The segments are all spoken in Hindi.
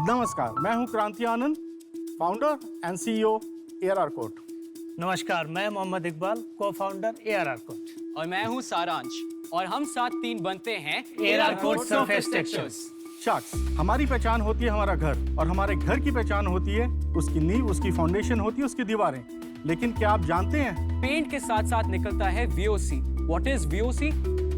नमस्कार, मैं हूं Kranti Anand, founder and CEO ARR कोट। नमस्कार, मैं मोहम्मद इकबाल, को फाउंडर ARR कोट। और मैं हूं सारांश और हम साथ टीम बनते हैं ARR कोट सरफेस टेक्सचर्स। शख्स, हमारी पहचान होती है हमारा घर, और हमारे घर की पहचान होती है उसकी नींव, उसकी फाउंडेशन होती है उसकी दीवारें। लेकिन क्या आप जानते हैं पेंट के साथ साथ निकलता है VOC। What is VOC?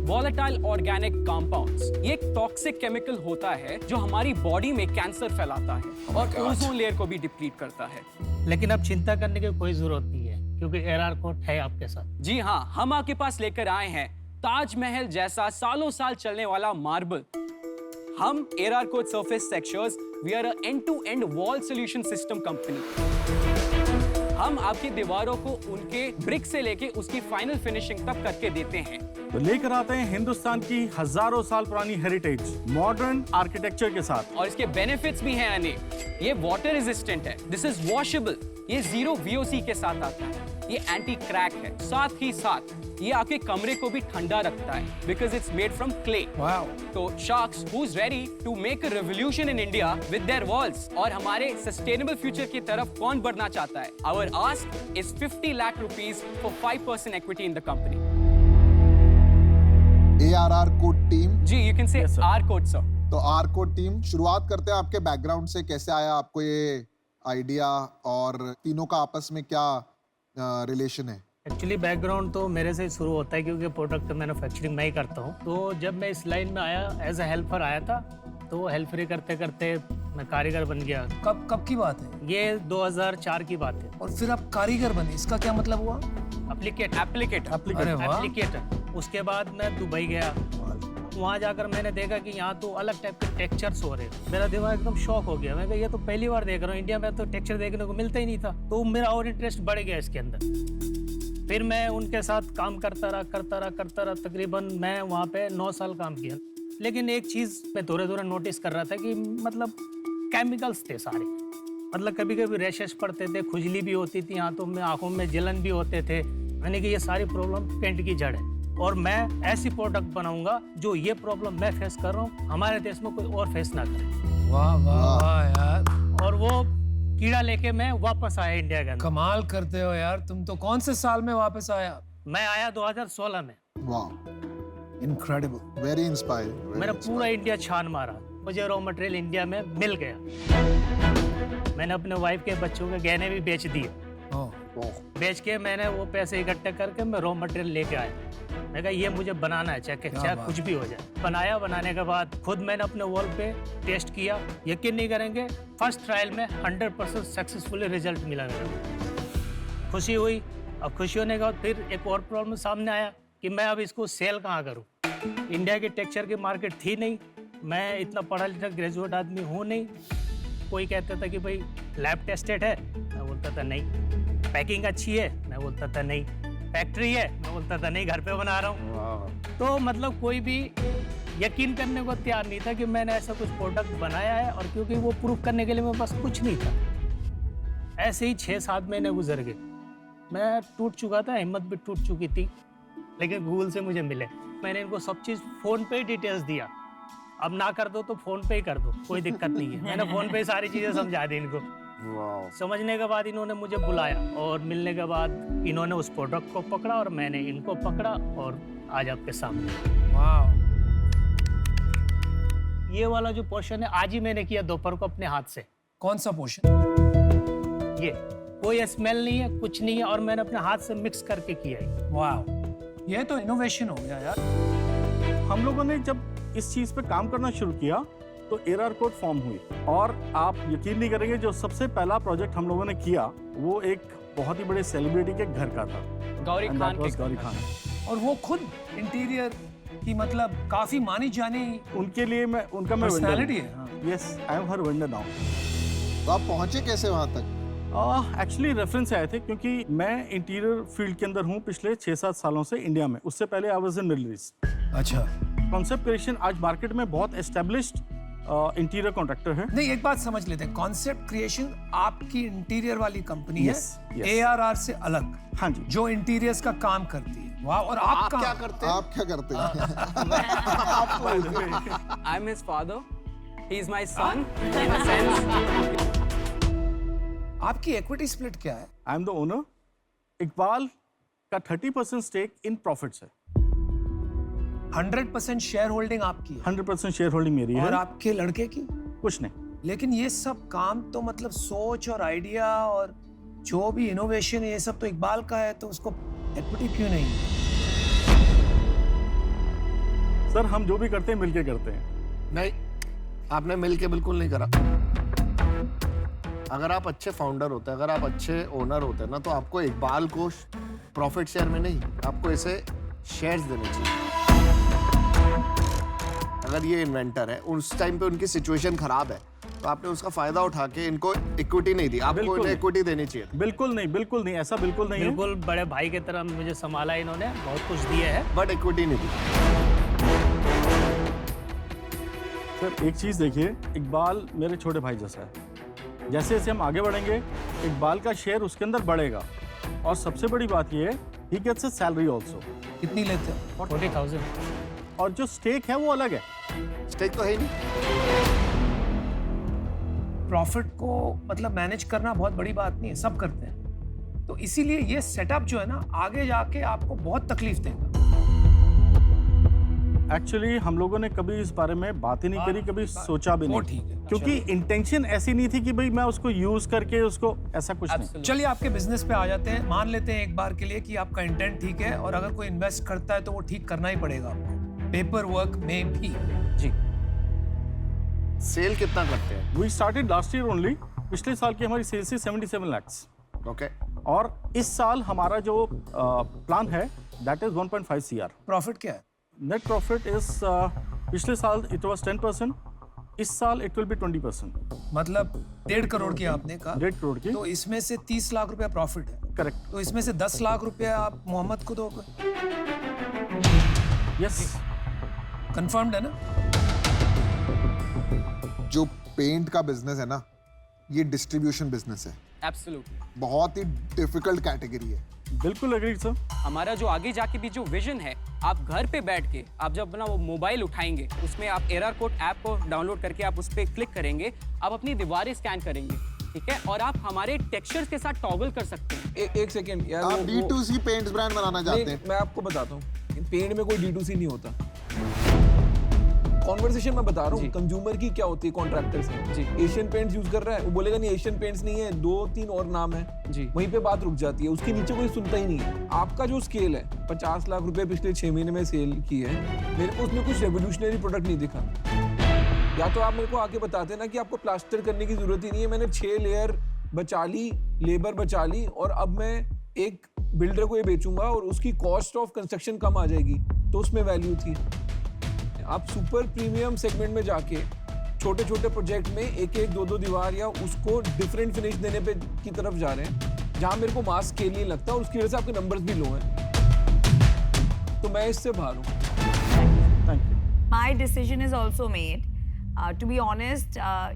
Volatile organic compounds. ये एक टॉक्सिक केमिकल होता है जो हमारी बॉडी में कैंसर फैलाता है और ओजोन लेयर को भी डिप्लीट करता है। लेकिन अब चिंता करने की कोई जरूरत नहीं है क्योंकि ARR कोट है आपके साथ। जी हाँ, हम आपके पास लेकर आए हैं ताजमहल जैसा सालों साल चलने वाला मार्बल। हम ARR coat surface textures, we are a end to end wall solution system company. हम आपकी दीवारों को उनके ब्रिक से लेके उसकी फाइनल फिनिशिंग तक करके देते हैं। तो लेकर आते हैं हिंदुस्तान की हजारों साल पुरानी हेरिटेज मॉडर्न आर्किटेक्चर के साथ। और इसके बेनिफिट्स भी हैं अनेक। ये वाटर रेजिस्टेंट है, दिस इज वॉशेबल, ये 0 VOC के साथ आता है, ये एंटी क्रैक है, साथ ही साथ ये आपके कमरे को भी ठंडा रखता है because it's made from clay. तो sharks who is ready to make a revolution in India with their walls, और हमारे सस्टेनेबल फ्यूचर की तरफ कौन बढ़ना चाहता है? Our ask is 50 lakh rupees for 5% equity in the company. ARR coat team. जी, you can say R coat sir. तो आर कोट टीम, शुरुआत करते हैं आपके बैकग्राउंड से। कैसे आया आपको ये आइडिया, और तीनों का आपस में क्या रिलेशन है? एक्चुअली बैकग्राउंड तो मेरे से ही शुरू होता है क्योंकि प्रोडक्ट मैन्युफैक्चरिंग मैं ही करता हूँ। तो जब मैं इस लाइन में आया एज अ हेल्पर आया था, तो हेल्परी करते करते मैं कारीगर बन गया। कब की बात है? ये 2004 की बात है। और फिर आप कारीगर बने, इसका क्या मतलब हुआ? एप्लीकेटर। अरे वाह। एप्लीकेटर। उसके बाद मैं दुबई गया। वहाँ जाकर मैंने देखा कि यहाँ तो अलग टाइप के टेक्सचर्स हो रहे हैं। मेरा दिमाग एकदम शॉक हो गया। मैं कहा ये तो पहली बार देख रहा हूँ, इंडिया में तो टेक्सचर देखने को मिलता ही नहीं था। तो मेरा और इंटरेस्ट बढ़ गया इसके अंदर। फिर मैं उनके साथ काम करता रहा। तकरीबन मैं वहाँ पे 9 साल काम किया। लेकिन एक चीज़ मैं थोड़े नोटिस कर रहा था कि मतलब केमिकल्स थे सारे। मतलब कभी कभी रैशेस पड़ते थे, खुजली भी होती थी, हाथों में आंखों में जलन भी होते थे। मैंने कहा ये सारी प्रॉब्लम पेंट की जड़ है, और मैं ऐसी प्रोडक्ट बनाऊंगा जो ये प्रॉब्लम मैं फेस कर रहा हूँ हमारे देश में कोई और फेस ना करे। वाह वाह वाह यार, और वो कीड़ा लेके मैं वापस आया इंडिया के अंदर। कमाल करते हो यार तुम तो। कौन से साल में वापस आया? मैं आया 2016 में। वाह, इनक्रेडिबल, वेरी इंस्पायरिंग। मेरा पूरा इंडिया छान मारा, मुझे रॉ मटेरियल इंडिया में मिल गया। मैंने अपने वाइफ के बच्चों के गहने भी बेच दिए। बेच के मैंने वो पैसे इकट्ठे करके मैं रॉ मटेरियल लेके आया। मैं कहा ये मुझे बनाना है, चाहे कुछ भी हो जाए। बनाने के बाद खुद मैंने अपने वॉल पे टेस्ट किया। यकीन नहीं करेंगे, फर्स्ट ट्रायल में 100% सक्सेसफुली रिजल्ट मिला मेरा। खुशी हुई। अब खुशी होने के बाद फिर एक और प्रॉब्लम सामने आया कि मैं अब इसको सेल कहाँ करूँ। इंडिया की टेक्सचर की मार्केट थी नहीं, मैं इतना पढ़ा लिखा ग्रेजुएट आदमी हूँ नहीं। कोई कहता था कि भाई लैब टेस्टेड है, मैं बोलता था नहीं। पैकिंग अच्छी है, मैं बोलता था नहीं। फैक्ट्री है, मैं बोलता था नहीं, घर पे बना रहा हूँ। तो मतलब कोई भी यकीन करने को तैयार नहीं था कि मैंने ऐसा कुछ प्रोडक्ट बनाया है। और क्योंकि वो प्रूफ करने के लिए मेरे पास कुछ नहीं था। ऐसे ही 6-7 महीने गुजर गए। मैं टूट चुका था, हिम्मत भी टूट चुकी थी। लेकिन गूगल से मुझे मिले। मैंने इनको सब चीज़ फ़ोन पे ही डिटेल्स दिया। अब ना कर दो तो फ़ोन पे ही कर दो, कोई दिक्कत नहीं है। मैंने फ़ोन पे ही सारी चीज़ें समझा दी इनको। समझने के बाद इन्होंने मुझे बुलाया, और मिलने के बाद इन्होंने उस प्रोडक्ट को पकड़ा और मैंने इनको पकड़ा, और आज आपके सामने। वाह। ये वाला जो पोर्शन है आज ही मैंने किया दोपहर को अपने हाथ से। कौन सा पोर्शन? ये कोई स्मेल नहीं है, कुछ नहीं है, और मैंने अपने हाथ से मिक्स करके किया है। वाह, ये तो इनोवेशन हो गया यार। हम लोगों ने जब इस चीज पे काम करना शुरू किया तो ARR कोट फॉर्म हुई। और आप यकीन नहीं करेंगे, जो सबसे पहला प्रोजेक्ट हम लोगों ने किया वो एक बहुत ही बड़े सेलिब्रिटी के घर का था, गौरी खान के। गौरी खान। और वो खुद इंटीरियर की मतलब काफी मानी जानी उनके लिए मैं पर्सनालिटी है। हाँ। Yes, I am her vendor now. तो आप पहुंचे कैसे वहां तक? एक्चुअली रेफरेंस आए थे, क्योंकि मैं इंटीरियर फील्ड के अंदर हूँ पिछले 6-7 सालों से इंडिया में। उससे पहले I was in middle east. अच्छा। कॉन्सेप्ट क्रिएशन आज मार्केट में बहुत एस्टेब्लिश्ड इंटीरियर कॉन्ट्रैक्टर है। नहीं, एक बात समझ लेते हैं, कॉन्सेप्ट क्रिएशन आपकी इंटीरियर वाली कंपनी Yes, है, yes. ARR से अलग। हाँ जी। जो इंटीरियर्स का काम करती है। वाह। और आप क्या करते हैं? I am his father He is my son in a sense. आपकी इक्विटी स्प्लिट क्या है? I am the owner. Iqbal का 30% स्टेक इन प्रॉफिट्स है. 100% शेयर होल्डिंग आपकी है 100% शेयर होल्डिंग मेरी है. और आपके लड़के की? कुछ नहीं. लेकिन ये सब काम तो मतलब सोच और आइडिया और जो भी इनोवेशन है ये सब तो इकबाल का है, तो उसको इक्विटी क्यों नहीं? सर हम जो भी करते हैं मिलके करते हैं. नहीं, आपने मिल के बिल्कुल नहीं करा. अगर आप अच्छे फाउंडर होते, अगर आप अच्छे ओनर होते ना, तो आपको इकबाल को प्रॉफिट शेयर में नहीं, आपको ऐसे शेयर्स देने चाहिए. अगर ये इन्वेंटर है, उस टाइम पे उनकी सिचुएशन खराब है, तो आपने उसका फायदा उठा के इनको इक्विटी नहीं दी. आपको इन्हें इक्विटी देनी चाहिए. बिल्कुल नहीं, ऐसा बिल्कुल नहीं है. बिल्कुल बड़े भाई की तरह मुझे संभाला इन्होंने, बहुत कुछ दिए है. बट इक्विटी नहीं दी. सर एक चीज़ देखिए, इकबाल मेरे छोटे भाई जैसा है. जैसे जैसे हम आगे बढ़ेंगे इकबाल का शेयर उसके अंदर बढ़ेगा. और सबसे बड़ी बात ये है, he gets a salary also. कितनी लेते हो? 40,000. और जो स्टेक है वो अलग है. स्टेक तो है ही नहीं. प्रॉफिट को मतलब मैनेज करना बहुत बड़ी बात नहीं है, सब करते हैं. तो इसीलिए ये सेटअप जो है ना, आगे जाके आपको बहुत तकलीफ देगा. एक्चुअली हम लोगों ने कभी इस बारे में बात ही नहीं करी, कभी सोचा भी वो नहीं. ठीक है. क्योंकि इंटेंशन ऐसी नहीं थी कि भाई मैं उसको यूज करके उसको ऐसा कुछ नहीं. चलिए आपके बिजनेस पे आ जाते हैं. मान लेते हैं एक बार के लिए कि आपका इंटेंट ठीक है और अगर कोई इन्वेस्ट करता है तो वो ठीक करना ही पड़ेगा आपको, पेपर वर्क में भी. जी. सेल कितना करते हैं? We started last year only. पिछले साल की हमारी सेल्स थी 77 lakhs. ओके. और इस साल हमारा जो प्लान है दैट इज 1.5 CR. प्रॉफिट क्या है? नेट प्रॉफिट इज पिछले साल इट वाज 10%. इस साल इट विल बी 20%. मतलब 1.5 करोड़ की आपने कहा, 1.5 करोड़ की. तो इसमें से 30 लाख रुपया प्रॉफिट है. करेक्ट. तो इसमें से 10 लाख रुपया आप मोहम्मद को दोगे? यस. कंफर्म्ड है ना? जो पेंट का बिजनेस है ना, ये डिस्ट्रीब्यूशन बिजनेस है. Absolutely. बहुत ही डिफिकल्ट कैटेगरी है. बिल्कुल एग्री सर. हमारा जो आगे जाके भी जो विजन है, आप घर पे बैठ के आप जब अपना वो मोबाइल उठाएंगे, उसमें आप एरर कोड ऐप को डाउनलोड करके आप उस पर क्लिक करेंगे, आप अपनी दीवारें स्कैन करेंगे, ठीक है, और आप हमारे टेक्सचर्स के साथ टॉगल कर सकते हैं. एक सेकेंड यार, आप D2C पेंट्स ब्रांड बनाना चाहते नहीं, हैं. मैं आपको बताता हूँ, पेंट में कोई D2C नहीं होता. कॉन्वर्सेशन मैं बता रहा हूँ, कंज्यूमर की क्या होती है कॉन्ट्रैक्टर से. जी. एशियन पेंट्स यूज कर रहा है, वो बोलेगा नहीं एशियन पेंट्स नहीं है, 2-3 और नाम है. जी. वहीं पे बात रुक जाती है, उसके नीचे कोई सुनता ही नहीं है. आपका जो स्केल है 50 लाख रुपए पिछले 6 महीने में सेल की है, मेरे को उसमें कुछ रेवोल्यूशनरी प्रोडक्ट नहीं दिखा. या तो आप मेरे को आके बताते ना कि आपको प्लास्टर करने की जरूरत ही नहीं है, मैंने 6 लेयर बचा ली, लेबर बचा ली, और अब मैं एक बिल्डर को ये बेचूंगा और उसकी कॉस्ट ऑफ कंस्ट्रक्शन कम आ जाएगी, तो उसमें वैल्यू थी. आप सुपर प्रीमियम सेगमेंट में जाके छोटे छोटे प्रोजेक्ट में 1-1, 2-2 दीवार या उसको डिफरेंट फिनिश देने पे की तरफ जा रहे हैं, जहां मेरे को मास स्केल नहीं लगता और उसकी वजह से आपके नंबर्स भी लो हैं. तो मैं इससे बाहर हूँ. Thank you. My decision is also made. To be honest,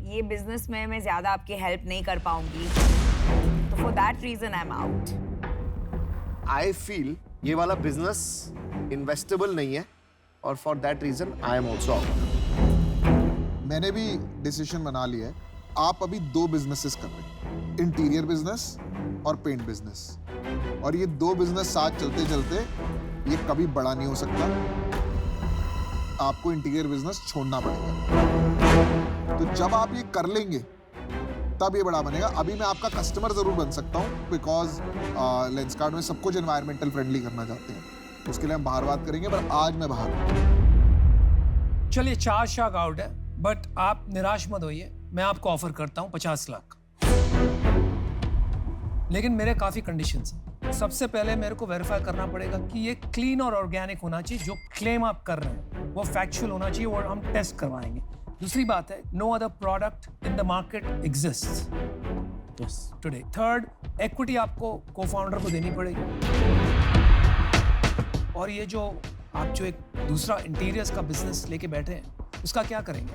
ये business में मैं ज़्यादा आपकी help नहीं कर पाऊंगी. तो for that reason I'm out. I feel ये वाला बिजनेस इन्वेस्टेबल नहीं है, और for that reason I am also out. मैंने भी डिसीजन बना लिया है. आप अभी 2 बिजनेसेस कर रहे हैं, इंटीरियर बिजनेस और पेंट बिजनेस. और ये 2 बिजनेस साथ चलते चलते ये कभी बड़ा नहीं हो सकता. आपको इंटीरियर बिजनेस छोड़ना पड़ेगा. तो जब आप ये कर लेंगे तब ये बड़ा बनेगा. अभी मैं आपका कस्टमर जरूर बन सकता हूँ, बिकॉज लेंसकार्ट में सब कुछ एनवायरमेंटल फ्रेंडली करना चाहते हैं. उसके लिए हम बाहर बात करेंगे, पर आज मैं बाहर हूँ. चलिए 4 शाख आउट है, बट आप निराश मत होइए. मैं आपको ऑफर करता हूँ 50 लाख. लेकिन मेरे काफी कंडीशंस हैं. सबसे पहले मेरे को वेरीफाई करना पड़ेगा कि ये क्लीन और ऑर्गेनिक होना चाहिए. जो क्लेम आप कर रहे हैं वो फैक्चुअल होना चाहिए, और हम टेस्ट करवाएंगे. दूसरी बात है, no other product in the market exists today. Third, equity आपको को-फाउंडर को देनी पड़ेगी. और ये जो आप जो एक दूसरा इंटीरियर्स का बिजनेस लेके बैठे हैं, उसका क्या करेंगे?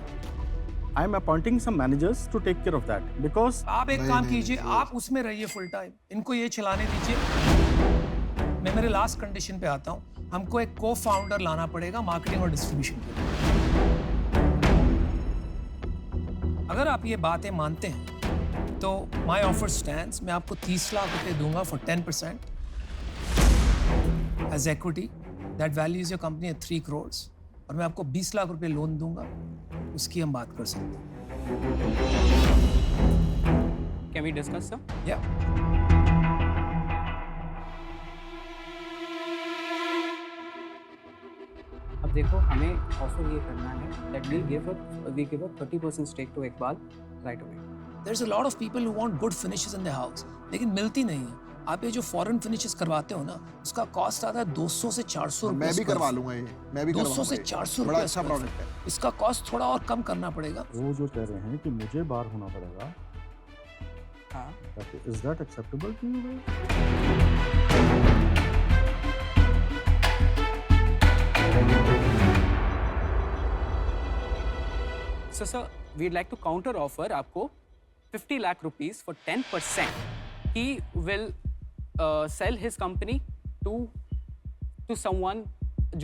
I am appointing some managers to take care of that because आप एक काम कीजिए, आप उसमें रहिए फुल टाइम, इनको ये चलाने दीजिए. मैं मेरे लास्ट कंडीशन पे आता हूँ. हमको एक को-फाउंडर लाना पड़ेगा मार्केटिंग और डिस्ट्रीब्यूशन के लिए. अगर आप ये बातें मानते हैं तो माई ऑफर स्टैंड्स, मैं आपको 30 लाख रुपए दूंगा for 10% as equity that values your company at 3 crore, और मैं आपको 20 लाख रुपए लोन दूंगा, उसकी हम बात कर सकते हैं। Can we discuss, sir? Yeah. अब देखो, हमें ऑफर ये करना है that we give a 30% stake to Iqbal right away. There's a lot of people who want good finishes in their house, लेकिन मिलती नहीं है। आप ये जो फॉरेन फिनिशेस करवाते हो ना, उसका कॉस्ट आता है 200 से 400 रुपए। मैं भी करवा लूंगा ये, मैं भी 200 से 400 बड़ा रुपए अच्छा प्रोडक्ट है। इसका कॉस्ट थोड़ा और कम करना पड़ेगा। वो जो कह रहे हैं कि मुझे बाहर होना पड़ेगा, हाँ, is that acceptable to you? so sir, we'd like to counter offer आपको 50 lakh rupees for 10%. He will sell his company to someone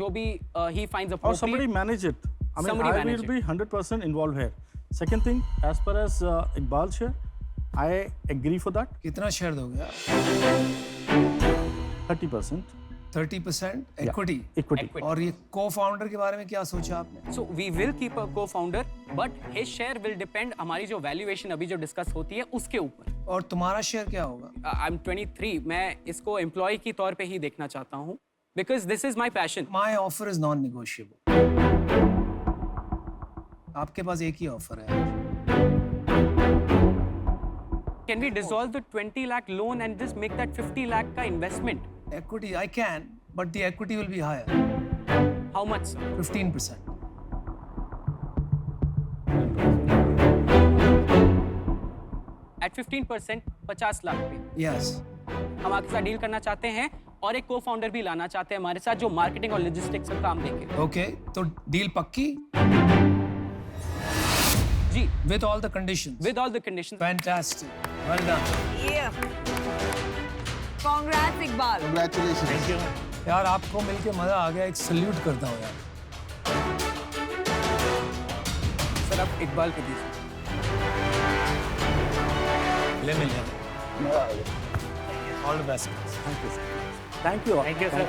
जो भी he finds Or appropriate. somebody manage it. I mean, Somebody I manage will be 100% involved here. Second thing, as far as Iqbal share, I agree for that. कितना शेयर दोगे आप? 30%. 30% इक्विटी। Equity. Equity. और ये को-फाउंडर के बारे में क्या सोचा आपने? So we will keep a co-founder, but his share will depend हमारी जो valuation अभी जो डिस्कस होती है उसके ऊपर। और तुम्हारा शेयर क्या होगा? I'm 23. मैं इसको एम्प्लॉय की तौर पे ही देखना चाहता हूँ because this is my passion. My offer is non-negotiable. आपके पास एक ही ऑफर है। Can we dissolve the 20 lakh loan and just make that 50 lakh का investment? Equity, I can, but the equity will be higher, How much, sir? 15%. At 15%, 50 lakh पे Yes. हम आपके साथ डील करना चाहते हैं और एक को-फाउंडर भी लाना चाहते हैं हमारे साथ जो मार्केटिंग और लॉजिस्टिक्स का काम देखे। Okay, तो डील पक्की? जी, With all the conditions. with all the conditions. Fantastic. Well done. Yeah. Congrats, Iqbal. Congratulations. यार आपको मिलके मजा आ गया, एक सल्यूट करता हूँ यार। सर आप इकबाल के दीजिए। ले मिल जाए। All the best. Thank you, sir. Thank you. Thank you, sir.